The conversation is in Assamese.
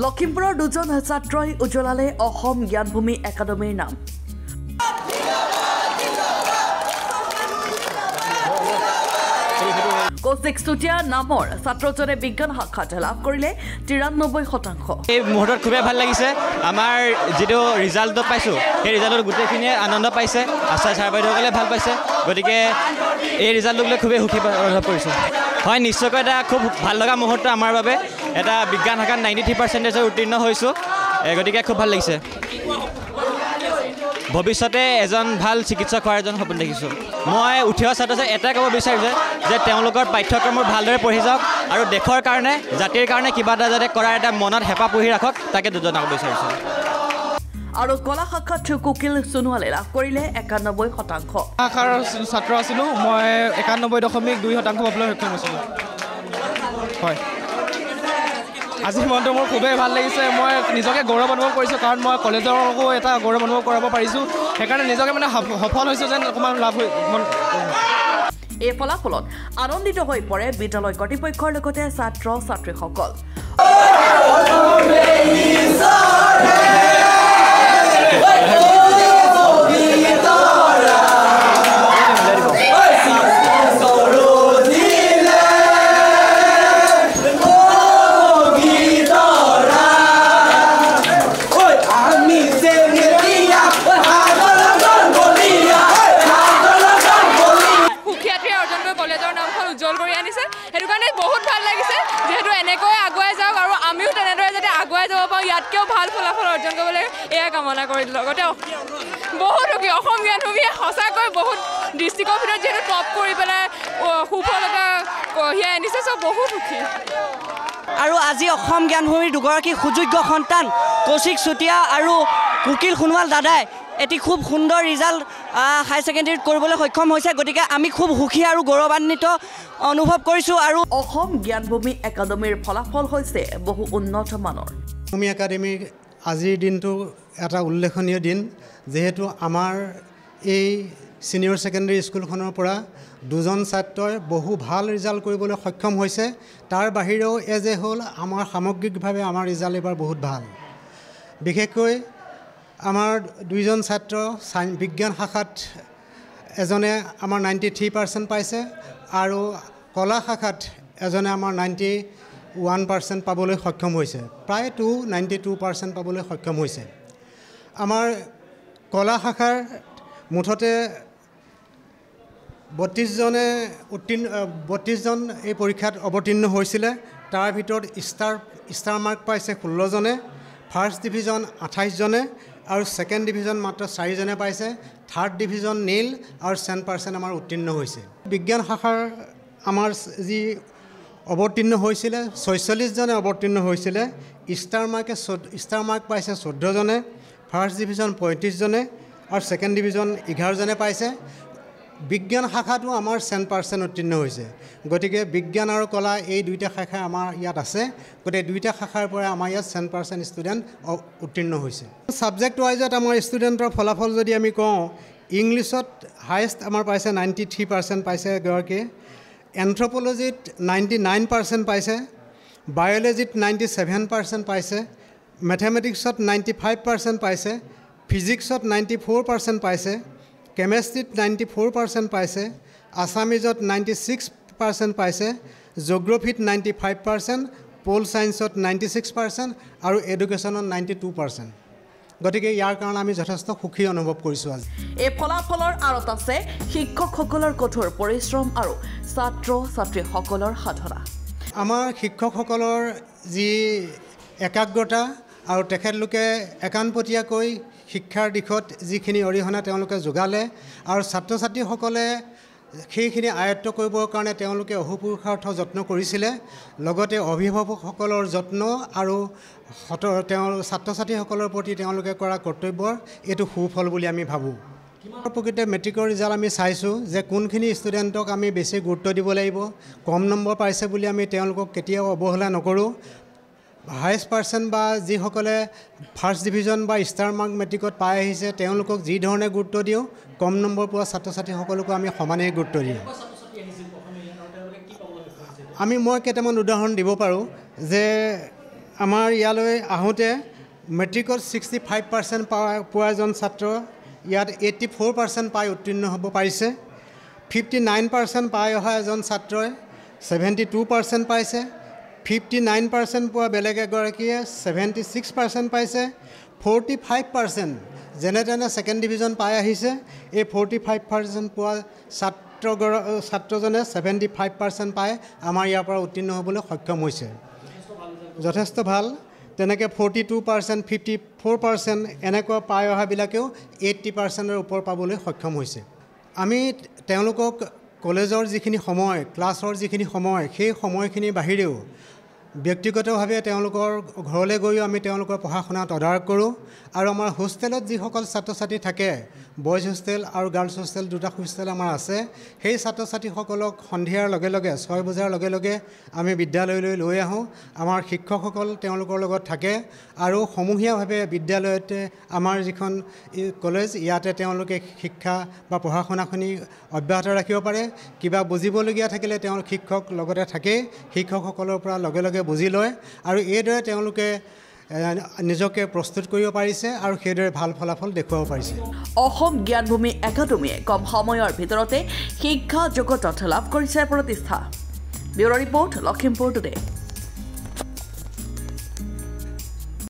লখিমপুৰৰ দুজন ছাত্ৰই উজ্বলালে অসম জ্ঞানভূমি একাডেমীৰ নাম। কৌশিক চুতীয়া নামৰ ছাত্ৰজনে বিজ্ঞান শাখাত লাভ কৰিলে 93%। এই মুহূৰ্তত খুবেই ভাল লাগিছে। আমাৰ যিটো ৰিজাল্ট পাইছোঁ সেই ৰিজাল্টত গোটেইখিনিয়ে আনন্দ পাইছে, আচাৰ্য ছাৰ বাইদেউসকলে ভাল পাইছে। গতিকে এই ৰিজাল্টক লৈ খুবেই সুখী অনুভৱ কৰিছোঁ। হয়, নিশ্চয়কৈ এটা খুব ভাল লগা মুহূৰ্ত আমাৰ বাবে। এটা বিজ্ঞান শাখাত 93% উত্তীৰ্ণ হৈছোঁ, গতিকে খুব ভাল লাগিছে। ভৱিষ্যতে এজন ভাল চিকিৎসক হোৱাৰ এজন সপোন দেখিছোঁ। মই উঠি অহা ছাত্ৰ ছাত্ৰীক এটাই ক'ব বিচাৰিছোঁ যে তেওঁলোকৰ পাঠ্যক্ৰমবোৰ ভালদৰে পঢ়ি যাওক আৰু দেশৰ কাৰণে, জাতিৰ কাৰণে কিবা এটা যাতে কৰাৰ এটা মনত হেঁপাহ পুহি ৰাখক, তাকে জনাব বিচাৰিছোঁ। আৰু কলা শাখাত কুকিল সোণোৱালে লাভ কৰিলে 91%। শাখাৰ ছাত্ৰ আছিলোঁ, মই 91.2% পাবলৈ সক্ষম হৈছিলোঁ। হয়, আজি মনটো মোৰ খুবেই ভাল লাগিছে। মই নিজকে গৌৰৱ অনুভৱ কৰিছোঁ, কাৰণ মই কলেজৰকো এটা গৌৰৱ অনুভৱ কৰাব পাৰিছোঁ। সেইকাৰণে নিজকে মানে সফল হৈছোঁ যেন অকণমান লাভ হৈ। এই ফলাফলত আনন্দিত হৈ পৰে বিদ্যালয় কৰ্তৃপক্ষৰ লগতে ছাত্ৰ ছাত্ৰীসকল। উজ্জ্বল কৰি আনিছে, সেইটো কাৰণে বহুত ভাল লাগিছে। যিহেতু এনেকৈ আগুৱাই যাওক আৰু আমিও তেনেদৰে যাতে আগুৱাই যাব পাৰোঁ, ইয়াতকৈও ভাল ফলাফল অৰ্জন কৰিবলৈ এয়া কামনা কৰিলোঁ। লগতে বহুত সুখী, অসম জ্ঞানভূমিয়ে সঁচাকৈ বহুত ডিষ্ট্ৰিক্টৰ ভিতৰত যিহেতু টপ কৰি পেলাই সুফল এটা কঢ়িয়াই আনিছে, চ' বহুত সুখী। আৰু আজি অসম জ্ঞানভূমিৰ দুগৰাকী সুযোগ্য সন্তান কৌশিক চুতীয়া আৰু কুকিল সোণোৱাল দাদাই এটি খুব সুন্দৰ ৰিজাল্ট হায়াৰ ছেকেণ্ডেৰীত কৰিবলৈ সক্ষম হৈছে। গতিকে আমি খুব সুখী আৰু গৌৰৱান্বিত অনুভৱ কৰিছোঁ। আৰু অসম জ্ঞানভূমি একাডেমীৰ ফলাফল হৈছে বহু উন্নত মানৰ। জ্ঞানভূমি একাডেমীৰ আজিৰ দিনটো এটা উল্লেখনীয় দিন, যিহেতু আমাৰ এই ছিনিয়ৰ ছেকেণ্ডেৰী স্কুলখনৰ পৰা দুজন ছাত্ৰই বহু ভাল ৰিজাল্ট কৰিবলৈ সক্ষম হৈছে। তাৰ বাহিৰেও এজ এ হ'ল আমাৰ সামগ্ৰিকভাৱে আমাৰ ৰিজাল্ট এইবাৰ বহুত ভাল। বিশেষকৈ আমাৰ দুইজন ছাত্ৰ বিজ্ঞান শাখাত এজনে আমাৰ 93% পাইছে আৰু কলা শাখাত এজনে আমাৰ 91% পাবলৈ সক্ষম হৈছে, প্ৰায় 92% পাবলৈ সক্ষম হৈছে। আমাৰ কলা শাখাৰ মুঠতে 32জন এই পৰীক্ষাত অৱতীৰ্ণ হৈছিলে। তাৰ ভিতৰত ষ্টাৰ মাৰ্ক পাইছে 16জনে, ফাৰ্ষ্ট ডিভিজন 28জনে আৰু ছেকেণ্ড ডিভিজন মাত্ৰ 4জনে পাইছে। থাৰ্ড ডিভিজন নীল আৰু 100% আমাৰ উত্তীৰ্ণ হৈছে। বিজ্ঞান শাখাৰ আমাৰ যি অৱতীৰ্ণ হৈছিলে 46জনে অৱতীৰ্ণ হৈছিলে। ষ্টাৰ মাৰ্ক পাইছে 14জনে, ফাৰ্ষ্ট ডিভিজন 35জনে আৰু ছেকেণ্ড ডিভিজন 11জনে পাইছে। বিজ্ঞান শাখাটো আমাৰ 100% উত্তীৰ্ণ হৈছে। গতিকে বিজ্ঞান আৰু কলা এই দুইটা শাখা আমাৰ ইয়াত আছে। গতিকে দুইটা শাখাৰ পৰা আমাৰ ইয়াত 100% ষ্টুডেণ্ট উত্তীৰ্ণ হৈছে। ছাবজেক্ট ৱাইজত আমাৰ ষ্টুডেণ্টৰ ফলাফল যদি আমি কওঁ, ইংলিছত হায়েষ্ট আমাৰ পাইছে 93% পাইছে এগৰাকীয়ে, এন্থ্ৰপলজিত 99% পাইছে, বায়'লজিত 97% পাইছে, মেথমেটিক্সত 95% পাইছে, ফিজিক্সত 94% পাইছে, কেমেষ্ট্ৰিত 94% পাইছে, আছামিজত 96% পাইছে, জিঅ'গ্ৰাফীত 95%, পল ছায়েন্সত 96% আৰু এডুকেশ্যনত 92%। গতিকে ইয়াৰ কাৰণে আমি যথেষ্ট সুখী অনুভৱ কৰিছোঁ আজি। এই ফলাফলৰ আঁৰত আছে শিক্ষকসকলৰ কঠোৰ পৰিশ্ৰম আৰু ছাত্ৰ ছাত্ৰীসকলৰ সাধনা। আমাৰ শিক্ষকসকলৰ যি একাগ্ৰতা আৰু তেখেতলোকে একাণপতীয়াকৈ শিক্ষাৰ দিশত যিখিনি অৰিহণা তেওঁলোকে যোগালে আৰু ছাত্ৰ ছাত্ৰীসকলে সেইখিনি আয়ত্ব কৰিবৰ কাৰণে তেওঁলোকে অহোপুৰুষাৰ্থ যত্ন কৰিছিলে। লগতে অভিভাৱকসকলৰ যত্ন আৰু ছাত্ৰ ছাত্ৰীসকলৰ প্ৰতি তেওঁলোকে কৰা কৰ্তব্যৰ এইটো সুফল বুলি আমি ভাবোঁ। প্ৰকৃতে মেট্ৰিকৰ ৰিজাল্ট আমি চাইছোঁ যে কোনখিনি ষ্টুডেণ্টক আমি বেছি গুৰুত্ব দিব লাগিব। কম নম্বৰ পাইছে বুলি আমি তেওঁলোকক কেতিয়াও অৱহেলা নকৰোঁ। হায়েষ্ট পাৰ্চেণ্ট বা যিসকলে ফাৰ্ষ্ট ডিভিজন বা ষ্টাৰ মাৰ্ক মেট্ৰিকত পাই আহিছে তেওঁলোকক যি ধৰণে গুৰুত্ব দিওঁ, কম নম্বৰ পোৱা ছাত্ৰ ছাত্ৰীসকলকো আমি সমানেই গুৰুত্ব দিওঁ। মই কেইটামান উদাহৰণ দিব পাৰোঁ যে আমাৰ ইয়ালৈ আহোঁতে মেট্ৰিকত 65% পোৱা এজন ছাত্ৰ ইয়াত 84% পাই উত্তীৰ্ণ হ'ব পাৰিছে 59% পাই অহা এজন ছাত্ৰই 72% পাইছে 59% পোৱা বেলেগ এগৰাকীয়ে 76% পাইছে 45% যেনে তেনে ছেকেণ্ড ডিভিজন পাই আহিছে এই 45% পোৱা ছাত্ৰজনে 75% পাই আমাৰ ইয়াৰ পৰা উত্তীৰ্ণ হ'বলৈ সক্ষম হৈছে যথেষ্ট ভাল তেনেকৈ 42% 54% এনেকুৱা পাই অহাবিলাকেও 80%ৰ ওপৰ পাবলৈ সক্ষম হৈছে আমি তেওঁলোকক কলেজৰ যিখিনি সময় ক্লাছৰ যিখিনি সময় সেই সময়খিনিৰ বাহিৰেও ব্যক্তিগতভাৱে তেওঁলোকৰ ঘৰলৈ গৈও আমি তেওঁলোকৰ পঢ়া শুনা তদাৰক কৰোঁ আৰু আমাৰ হোষ্টেলত যিসকল ছাত্ৰ ছাত্ৰী থাকে বয়জ হোষ্টেল আৰু গাৰ্লছ হোষ্টেল দুটা হোষ্টেল আমাৰ আছে সেই ছাত্ৰ ছাত্ৰীসকলক সন্ধিয়াৰ লগে লগে 6 বজাৰ লগে লগে আমি বিদ্যালয়লৈ লৈ আহোঁ আমাৰ শিক্ষকসকল তেওঁলোকৰ লগত থাকে আৰু সমূহীয়াভাৱে বিদ্যালয়তে আমাৰ যিখন কলেজ ইয়াতে তেওঁলোকে শিক্ষা বা পঢ়া শুনাখিনি অব্যাহত ৰাখিব পাৰে কিবা বুজিবলগীয়া থাকিলে তেওঁ শিক্ষক লগতে থাকে শিক্ষকসকলৰ পৰা লগে লগে বুজি লয় আৰু এইদৰে তেওঁলোকে নিজকে প্ৰস্তুত কৰিব পাৰিছে আৰু সেইদৰে ভাল ফলাফল দেখুৱাব পাৰিছে অসম জ্ঞানভূমি একাডেমীয়ে কম সময়ৰ ভিতৰতে শিক্ষা জগতত লাভ কৰিছে প্ৰতিষ্ঠা ব্যুৰ ৰিপৰ্ট লখিমপুৰ টুডে